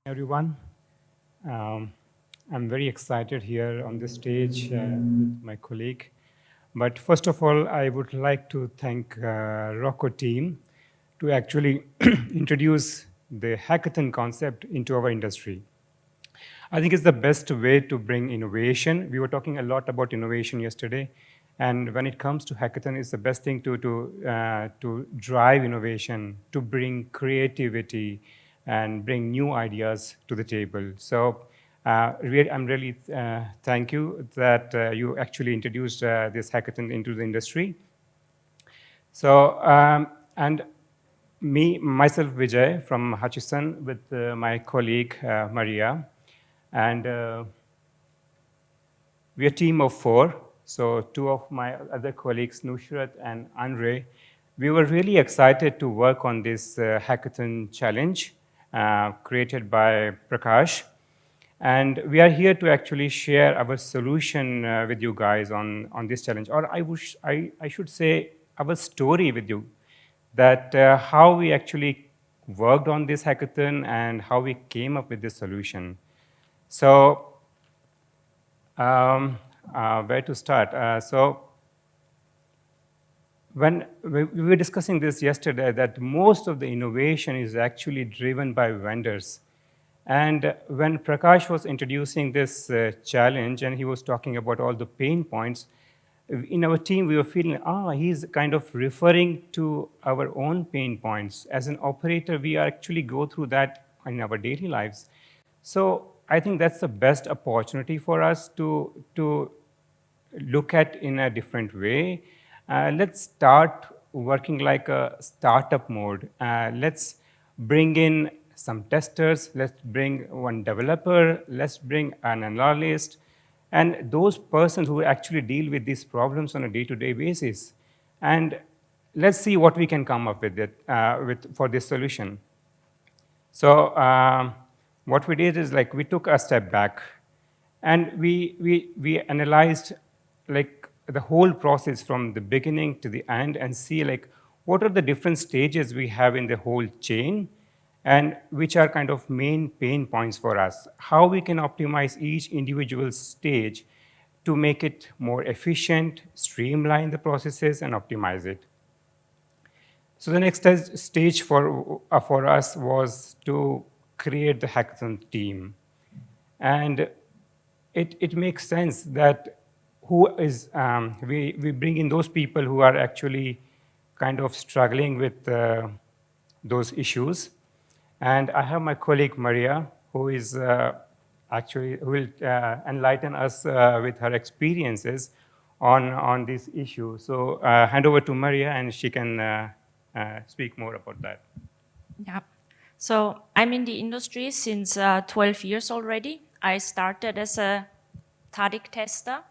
Everyone. I'm very excited here on this stage with my colleague. But first of all, I would like to thank ROCCO team to actually introduce the hackathon concept into our industry. I think it's the best way to bring innovation. We were talking a lot about innovation yesterday, and when it comes to hackathon, it's the best thing to drive innovation, to bring creativity, and bring new ideas to the table. So, I'm really thank you that you actually introduced this hackathon into the industry. So, and myself, Vijay from Hutchison, with my colleague Maria. And we're a team of 4. So 2 of my other colleagues, Nushrat and Andre, we were really excited to work on this hackathon challenge created by Prakash. And we are here to actually share our solution with you guys on this challenge. Or I should say our story with you, that how we actually worked on this hackathon and how we came up with this solution. So, where to start? So, when we were discussing this yesterday, that most of the innovation is actually driven by vendors. And when Prakash was introducing this challenge and he was talking about all the pain points, in our team we were feeling, he's kind of referring to our own pain points. As an operator, we actually go through that in our daily lives. So I think that's the best opportunity for us to look at in a different way. Let's start working like a startup mode. Let's bring in some testers. Let's bring one developer. Let's bring an analyst. And those persons who actually deal with these problems on a day-to-day basis. And let's see what we can come up with for this solution. So what we did is like we took a step back and we analyzed like the whole process from the beginning to the end and see like what are the different stages we have in the whole chain and which are kind of main pain points for us, how we can optimize each individual stage to make it more efficient, streamline the processes, and optimize it. So the next stage for us was to create the hackathon team. And it makes sense that we bring in those people who are actually kind of struggling with those issues. And I have my colleague Maria, who is who will enlighten us with her experiences on this issue. So hand over to Maria, and she can speak more about that. Yeah. So I'm in the industry since 12 years already. I started as a TADIC tester,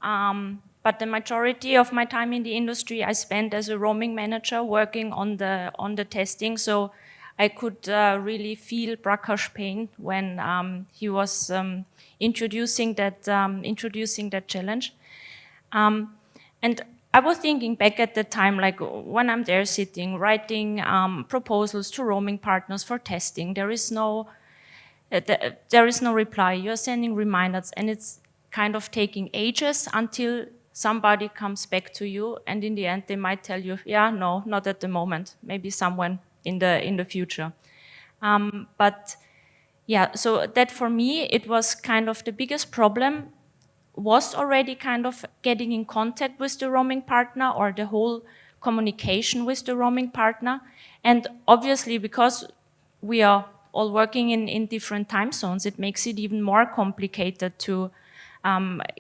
but the majority of my time in the industry I spent as a roaming manager working on the testing. So I could really feel Prakash's pain when he was introducing that challenge. And I was thinking back at the time, like when I'm there sitting, writing proposals to roaming partners for testing, there is no reply. You're sending reminders, and it's kind of taking ages until somebody comes back to you, and in the end, they might tell you, yeah, no, not at the moment, maybe someone in the future. But yeah, so that for me, it was kind of the biggest problem was already kind of getting in contact with the roaming partner or the whole communication with the roaming partner. And obviously, because we are all working in different time zones, it makes it even more complicated to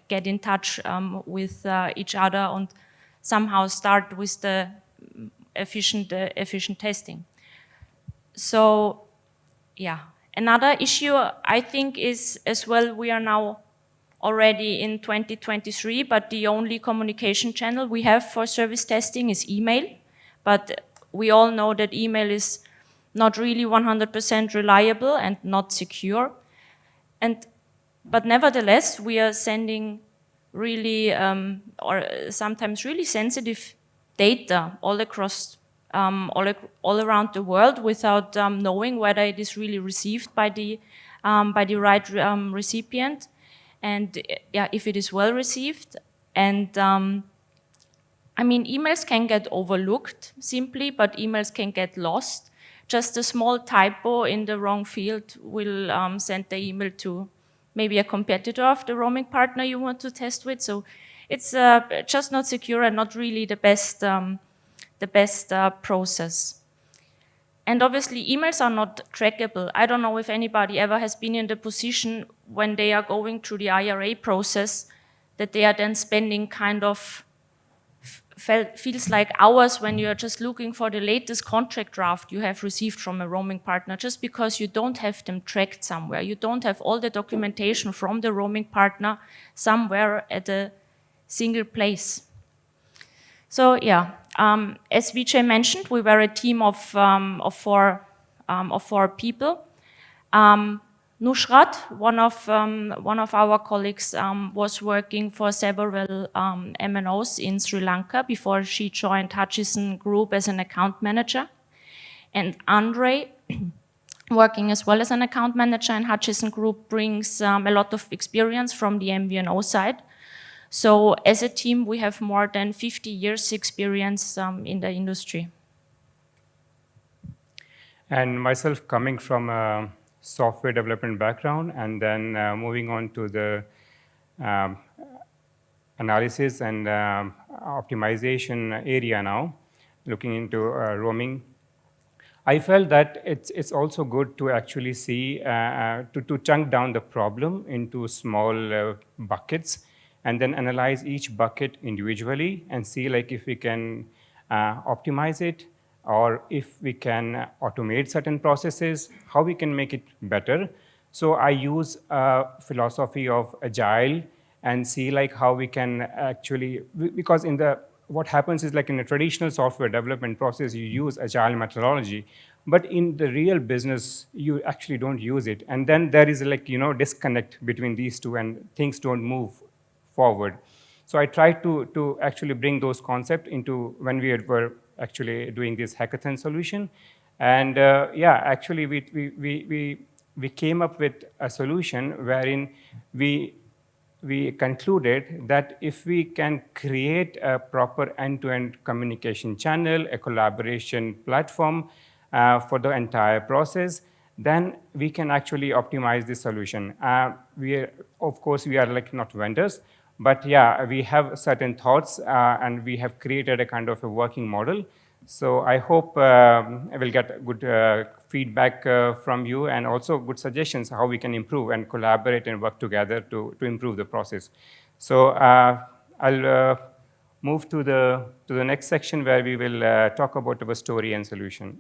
get in touch with each other and somehow start with the efficient testing. So, yeah. Another issue I think is as well, we are now already in 2023, but the only communication channel we have for service testing is email. But we all know that email is not really 100% reliable and not secure. But nevertheless, we are sending really, or sometimes really sensitive data all across, all around the world without knowing whether it is really received by the right recipient, and yeah, if it is well received. And I mean, emails can get overlooked simply, but emails can get lost. Just a small typo in the wrong field will send the email to maybe a competitor of the roaming partner you want to test with. So it's just not secure and not really the best process. And obviously, emails are not trackable. I don't know if anybody ever has been in the position when they are going through the IRA process that they are then spending kind of feels like hours when you're just looking for the latest contract draft you have received from a roaming partner, just because you don't have them tracked somewhere. You don't have all the documentation from the roaming partner somewhere at a single place. So yeah, as Vijay mentioned, we were a team of four people. Nusrat, one of our colleagues, was working for several MNOs in Sri Lanka before she joined Hutchison Group as an account manager. And Andre, working as well as an account manager in Hutchison Group, brings a lot of experience from the MVNO side. So as a team, we have more than 50 years experience in the industry. And myself, coming from a software development background and then moving on to the analysis and optimization area now, looking into roaming, I felt that it's also good to actually see, to chunk down the problem into small buckets and then analyze each bucket individually and see like if we can optimize it, or if we can automate certain processes, how we can make it better. So I use a philosophy of agile and see like how we can actually, because in the what happens is like in a traditional software development process, you use agile methodology, but in the real business, you actually don't use it. And then there is like, disconnect between these two and things don't move forward. So I tried to actually bring those concepts into when we were actually doing this hackathon solution. And yeah, actually we came up with a solution wherein we concluded that if we can create a proper end-to-end communication channel, a collaboration platform for the entire process, then we can actually optimize the solution. Of course, we are like not vendors, but yeah, we have certain thoughts and we have created a kind of a working model. So I hope I will get good feedback from you and also good suggestions how we can improve and collaborate and work together to improve the process. So I'll move to the next section where we will talk about our story and solution.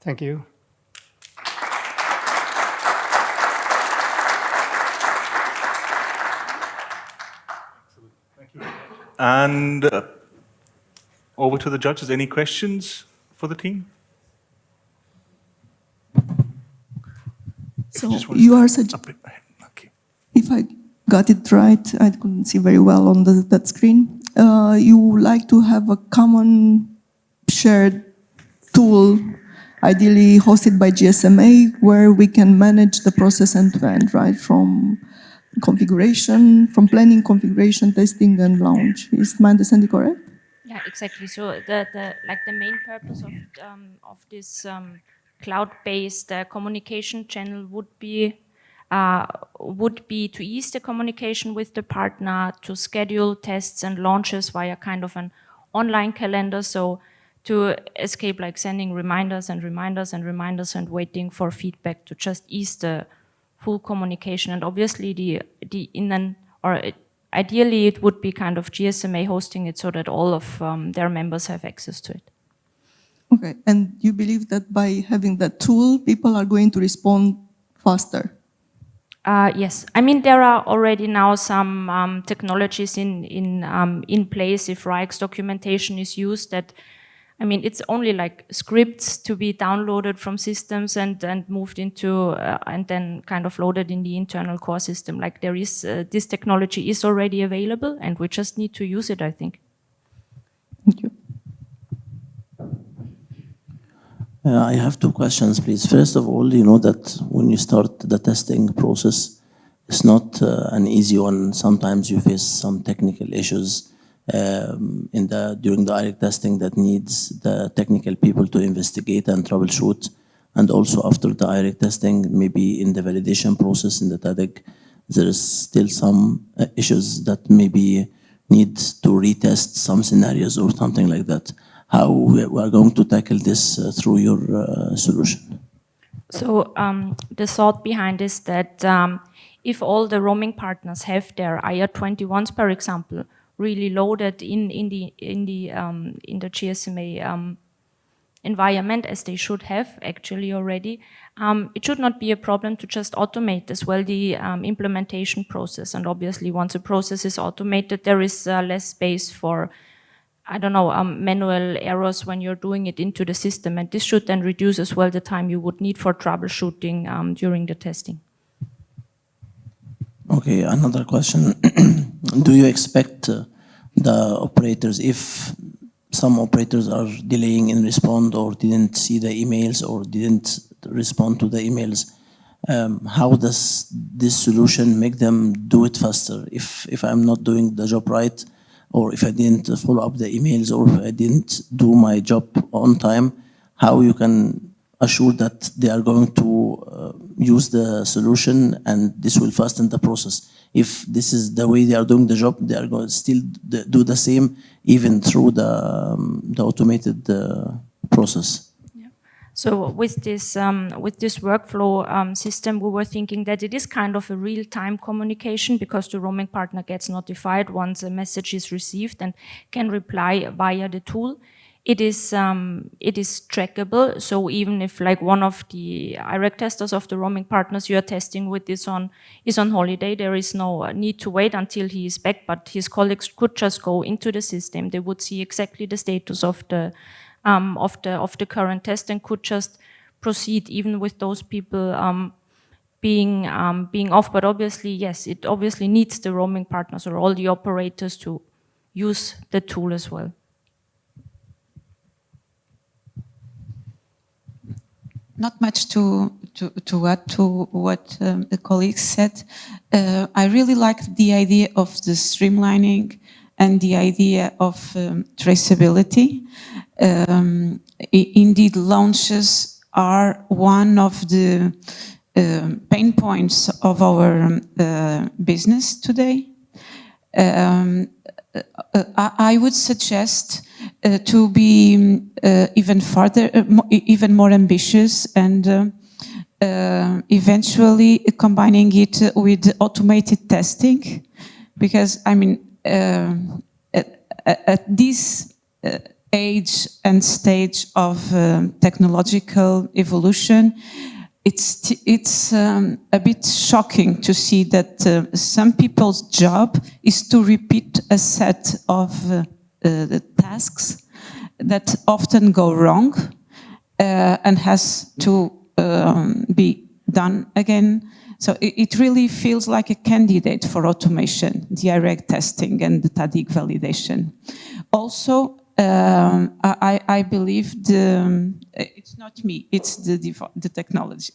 Thank you. And over to the judges. Any questions for the team? So you are Okay. if I got it right, I couldn't see very well on that screen. You like to have a common shared tool, ideally hosted by GSMA, where we can manage the process end-to-end, right? From configuration, from planning, configuration, testing, and launch. Is my understanding correct? Yeah, exactly. So the main purpose of this cloud-based communication channel would be to ease the communication with the partner, to schedule tests and launches via kind of an online calendar. So to escape like sending reminders and reminders and reminders and waiting for feedback, to just ease the full communication. And obviously ideally it would be kind of GSMA hosting it so that all of their members have access to it. Okay, and you believe that by having that tool, people are going to respond faster? Yes, I mean there are already now some technologies in place. If RIX documentation is used, that I mean it's only like scripts to be downloaded from systems and moved into and then kind of loaded in the internal core system. Like there is this technology is already available, and we just need to use it, I think. Thank you. I have two questions, please. First of all, you know that when you start the testing process, it's not an easy one. Sometimes you face some technical issues during the IRIC testing that needs the technical people to investigate and troubleshoot. And also after the IRIC testing, maybe in the validation process in the TADIC, there is still some issues that maybe need to retest some scenarios or something like that. How we are going to tackle this through your solution? So the thought behind is that if all the roaming partners have their IR21s, for example, really loaded in the GSMA environment, as they should have actually already, it should not be a problem to just automate as well the implementation process. And obviously, once a process is automated, there is less space for, I don't know, manual errors when you're doing it into the system. And this should then reduce as well the time you would need for troubleshooting during the testing. Okay, another question. Do you expect the operators, if some operators are delaying in respond or didn't see the emails or didn't respond to the emails, how does this solution make them do it faster? If I'm not doing the job right, or if I didn't follow up the emails, or if I didn't do my job on time, how you can assure that they are going to use the solution and this will fasten the process? If this is the way they are doing the job, they are going to still do the same even through the automated process. Yeah. So with this workflow system, we were thinking that it is kind of a real-time communication, because the roaming partner gets notified once a message is received and can reply via the tool. It is trackable. So even if like one of the IREC testers of the roaming partners you are testing with is on holiday, there is no need to wait until he is back, but his colleagues could just go into the system. They would see exactly the status of the current test and could just proceed even with those people being off. But obviously, yes, it obviously needs the roaming partners or all the operators to use the tool as well. Not much to add to what the colleagues said. I really like the idea of the streamlining and the idea of traceability. Indeed, launches are one of the pain points of our business today. I would suggest to be even more ambitious and eventually combining it with automated testing, because I mean at this age and stage of technological evolution, it's a bit shocking to see that some people's job is to repeat a set of tasks that often go wrong and has to be done again. So it really feels like a candidate for automation, the IREG testing and the TADIC validation. Also, I believe it's not me, it's the technology.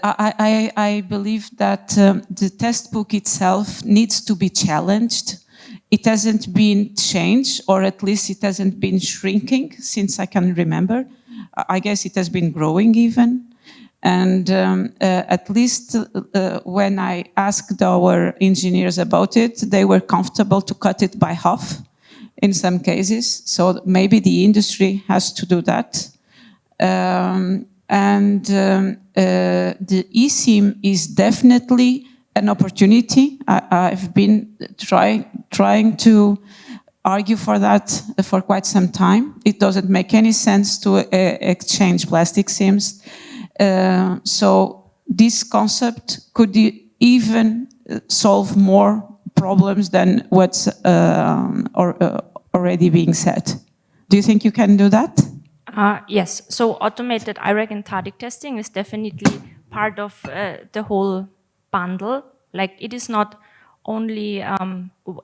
I believe that the test book itself needs to be challenged. It hasn't been changed, or at least it hasn't been shrinking since I can remember. I guess it has been growing even. And at least when I asked our engineers about it, they were comfortable to cut it by half in some cases. So maybe the industry has to do that. The eSIM is definitely an opportunity. I've been trying to argue for that for quite some time. It doesn't make any sense to exchange plastic SIMs. So this concept could even solve more problems than what's already being said. Do you think you can do that? Yes, so automated IREG and TADIC testing is definitely part of the whole bundle. Like, it is not only,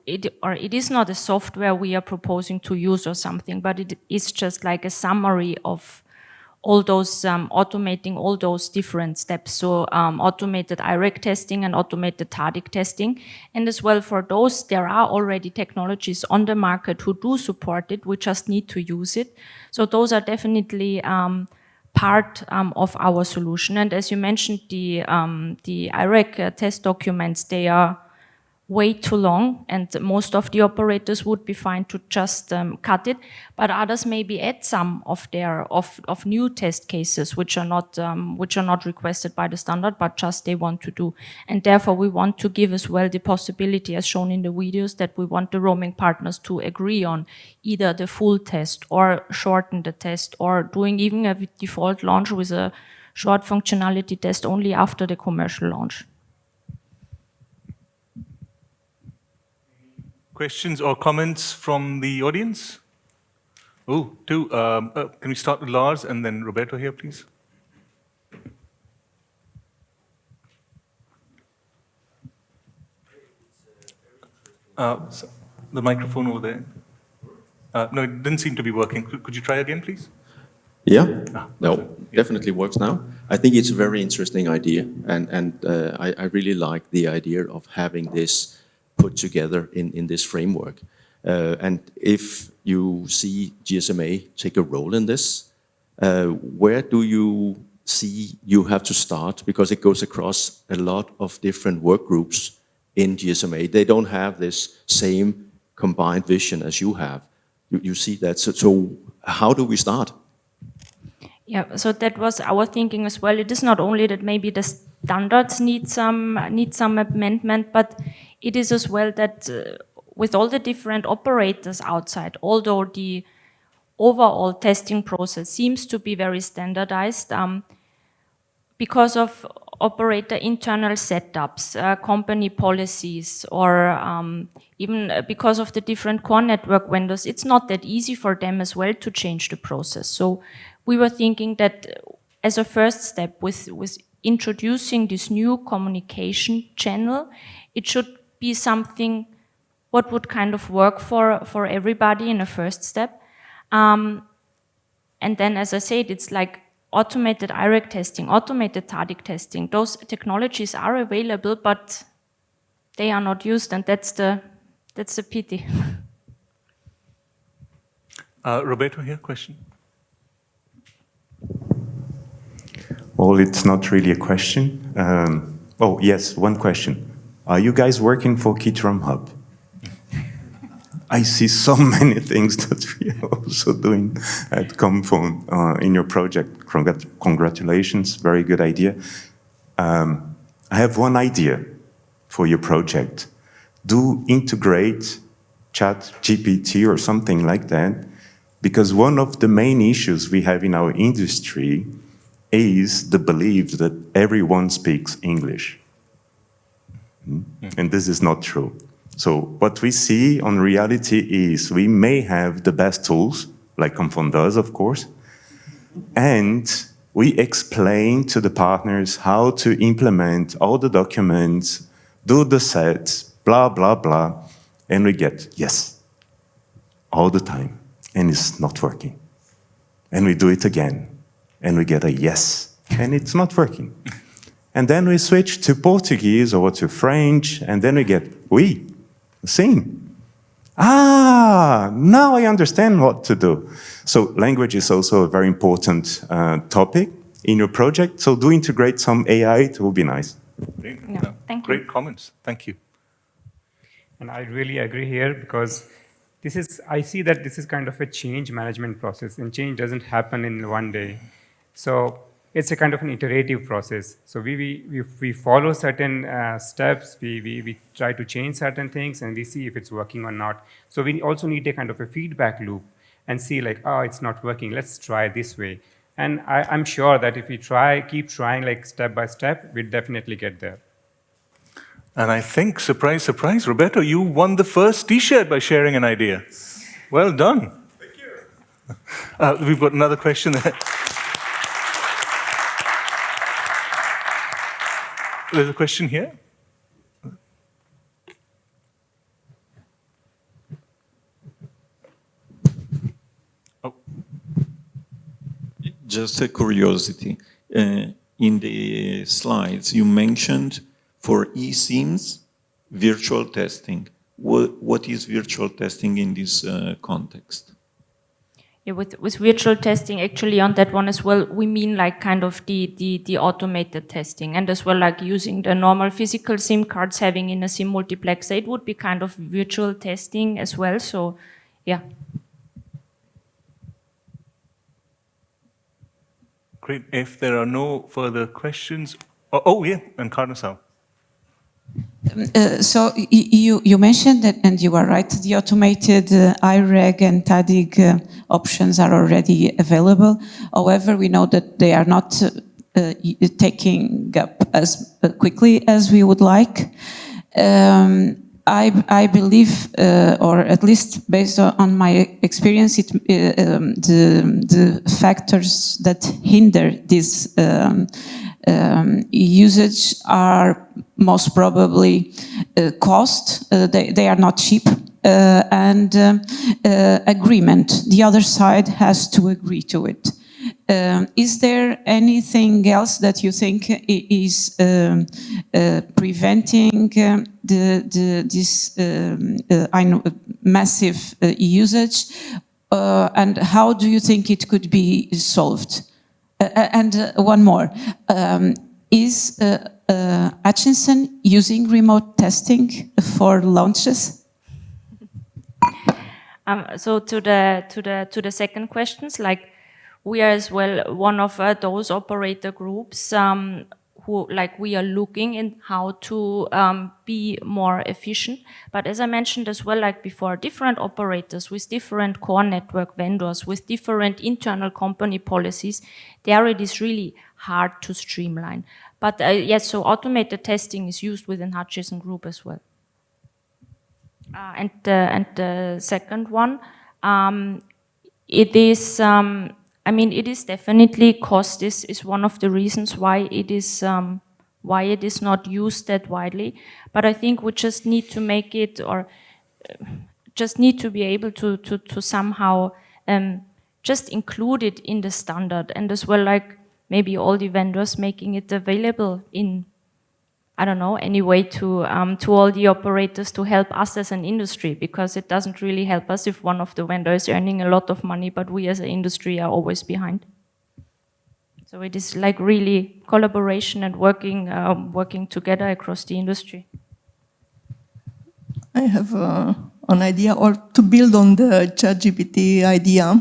it is not a software we are proposing to use or something, but it is just like a summary of all those, automating all those different steps. So automated IREG testing and automated TADIC testing. And as well for those, there are already technologies on the market who do support it. We just need to use it. So those are definitely part of our solution. And as you mentioned, the IREG test documents, they are way too long, and most of the operators would be fine to just cut it, but others maybe add some of their of new test cases which are not requested by the standard, but just they want to do. And therefore we want to give as well the possibility, as shown in the videos, that we want the roaming partners to agree on either the full test or shorten the test, or doing even a default launch with a short functionality test only after the commercial launch. Questions or comments from the audience? Oh, two. Can we start with Lars and then Roberto here, please? So the microphone over there. No, it didn't seem to be working. Could you try again, please? Yeah, no, definitely works now. I think it's a very interesting idea, and I really like the idea of having this put together in this framework. And if you see GSMA take a role in this, where do you see you have to start? Because it goes across a lot of different work groups in GSMA. They don't have this same combined vision as you have. You see that. So how do we start? Yeah, so that was our thinking as well. It is not only that maybe the standards need some amendment, but it is as well that with all the different operators outside, although the overall testing process seems to be very standardized, because of operator internal setups, company policies, or even because of the different core network vendors, it's not that easy for them as well to change the process. So we were thinking that as a first step with introducing this new communication channel, it should be something what would kind of work for everybody in a first step. And then, as I said, it's like automated IREG testing, automated TADIC testing. Those technologies are available, but they are not used, and that's the pity. Roberto here, question? Well, it's not really a question. Oh, yes, one question. Are you guys working for Kitram Hub? I see so many things that we are also doing at Comphone in your project. Congratulations, very good idea. I have one idea for your project. Do integrate Chat GPT or something like that, because one of the main issues we have in our industry is the belief that everyone speaks English. And this is not true. So what we see on reality is we may have the best tools, like Confond does, of course, and we explain to the partners how to implement all the documents, do the sets, blah, blah, blah, and we get yes all the time, and it's not working. And we do it again, and we get a yes, and it's not working. And then we switch to Portuguese or to French, and then we get oui, sim. Ah, now I understand what to do. So language is also a very important topic in your project. So do integrate some AI, it will be nice. Great. Yeah, thank you. Great comments. Thank you. And I really agree here because I see that this is kind of a change management process, and change doesn't happen in one day. So it's a kind of an iterative process. So we follow certain steps, we try to change certain things, and we see if it's working or not. So we also need a kind of a feedback loop and see like, oh, it's not working, let's try this way. And I'm sure that if we keep trying like step by step, we'll definitely get there. And I think, surprise, surprise, Roberto, you won the first T-shirt by sharing an idea. Well done. Thank you. We've got another question there. There's a question here. Oh. Just a curiosity. In the slides, you mentioned for eSIMs, virtual testing. What is virtual testing in this context? Yeah, with virtual testing, actually on that one as well, we mean like kind of the automated testing, and as well like using the normal physical SIM cards, having in a SIM multiplexer, it would be kind of virtual testing as well. So, yeah. Great. If there are no further questions, oh yeah, and Karnasau. So you mentioned that, and you are right, the automated IREG and TADIG options are already available. However, we know that they are not taking up as quickly as we would like. I believe, or at least based on my experience, the factors that hinder this usage are most probably cost. They are not cheap, and agreement. The other side has to agree to it. Is there anything else that you think is preventing this massive usage, and how do you think it could be solved? And one more, is Hutchinson using remote testing for launches? So to the second questions, like we are as well one of those operator groups who like we are looking in how to be more efficient. But as I mentioned as well, like before, different operators with different core network vendors, with different internal company policies, there it is really hard to streamline. But yes, so automated testing is used within Hutchison Group as well. And the second one, it is, I mean, it is definitely cost is one of the reasons why it is not used that widely. But I think we just need to make it, or just need to be able to somehow just include it in the standard, and as well like maybe all the vendors making it available in, I don't know, any way to all the operators to help us as an industry, because it doesn't really help us if one of the vendors is earning a lot of money, but we as an industry are always behind. So it is like really collaboration and working together across the industry. I have an idea, or to build on the ChatGPT idea.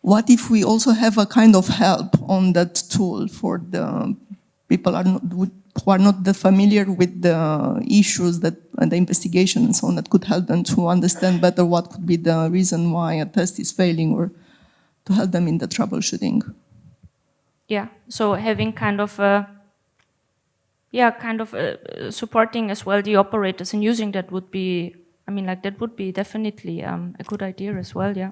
What if we also have a kind of help on that tool for the people who are not that familiar with the issues that the investigation and so on, that could help them to understand better what could be the reason why a test is failing, or to help them in the troubleshooting. Yeah, so having supporting as well the operators and using that would be, I mean, like that would be definitely a good idea as well, yeah.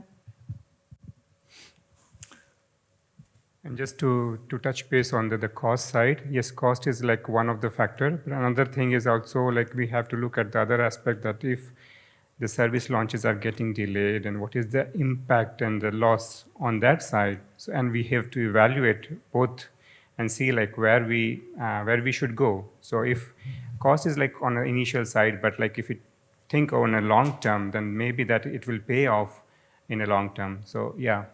And just to touch base on the cost side, yes, cost is like one of the factor. But another thing is also like we have to look at the other aspect, that if the service launches are getting delayed, and what is the impact and the loss on that side. So, and we have to evaluate both and see like where we should go. So if cost is like on an initial side, but like if you think on a long term, then maybe that it will pay off in a long term. So yeah,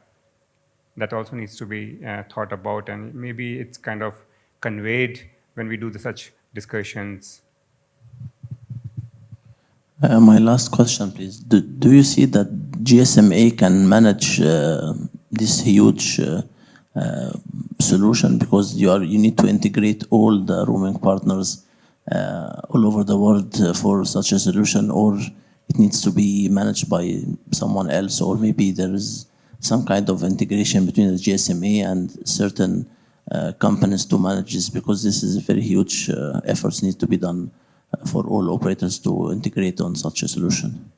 that also needs to be thought about, and maybe it's kind of conveyed when we do such discussions. My last question, please. Do you see that GSMA can manage this huge solution, because you need to integrate all the roaming partners all over the world for such a solution, or it needs to be managed by someone else, or maybe there is some kind of integration between the GSMA and certain companies to manage this, because this is a very huge efforts need to be done for all operators to integrate on such a solution.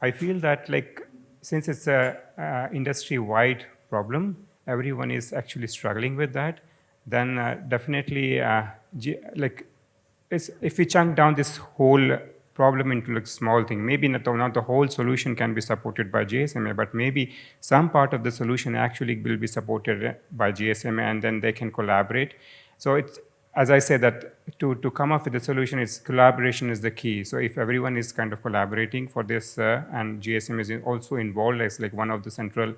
I feel that like since it's a industry-wide problem, everyone is actually struggling with that, then definitely if we chunk down this whole problem into like small thing, maybe not the whole solution can be supported by GSMA, but maybe some part of the solution actually will be supported by GSMA, and then they can collaborate. So it's, as I said, that to come up with a solution, it's collaboration is the key. So if everyone is kind of collaborating for this, and GSM is also involved as like one of the central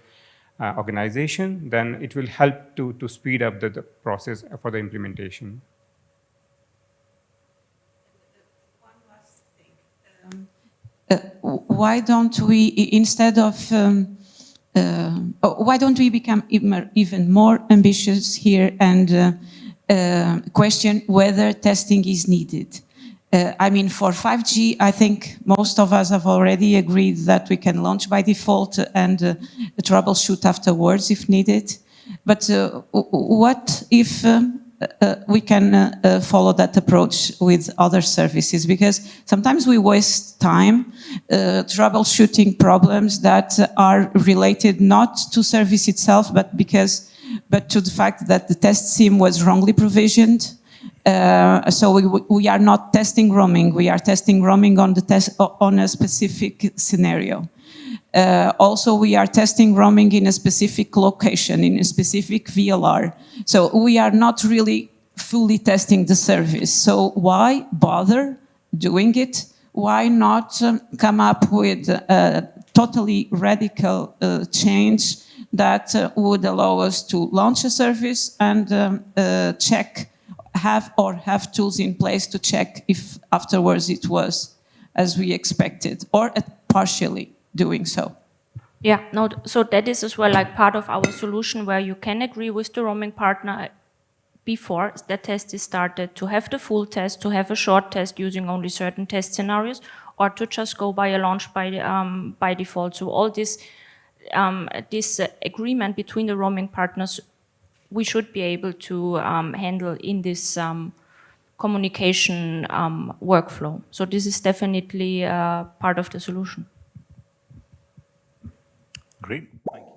organization, then it will help to speed up the process for the implementation. One last thing. Why don't we, instead of, why don't we become even more ambitious here and question whether testing is needed? I mean, for 5G, I think most of us have already agreed that we can launch by default and troubleshoot afterwards if needed. But what if we can follow that approach with other services? Because sometimes we waste time troubleshooting problems that are related not to service itself, but to the fact that the test SIM was wrongly provisioned. So we are not testing roaming. We are testing roaming on a specific scenario. Also, we are testing roaming in a specific location, in a specific VLR. So we are not really fully testing the service. So why bother doing it? Why not come up with a totally radical change that would allow us to launch a service and have tools in place to check if afterwards it was as we expected, or partially doing so? Yeah, no, so that is as well like part of our solution, where you can agree with the roaming partner before the test is started to have the full test, to have a short test using only certain test scenarios, or to just go by a launch by default. So all this agreement between the roaming partners, we should be able to handle in this communication workflow. So this is definitely part of the solution. Great, thank you.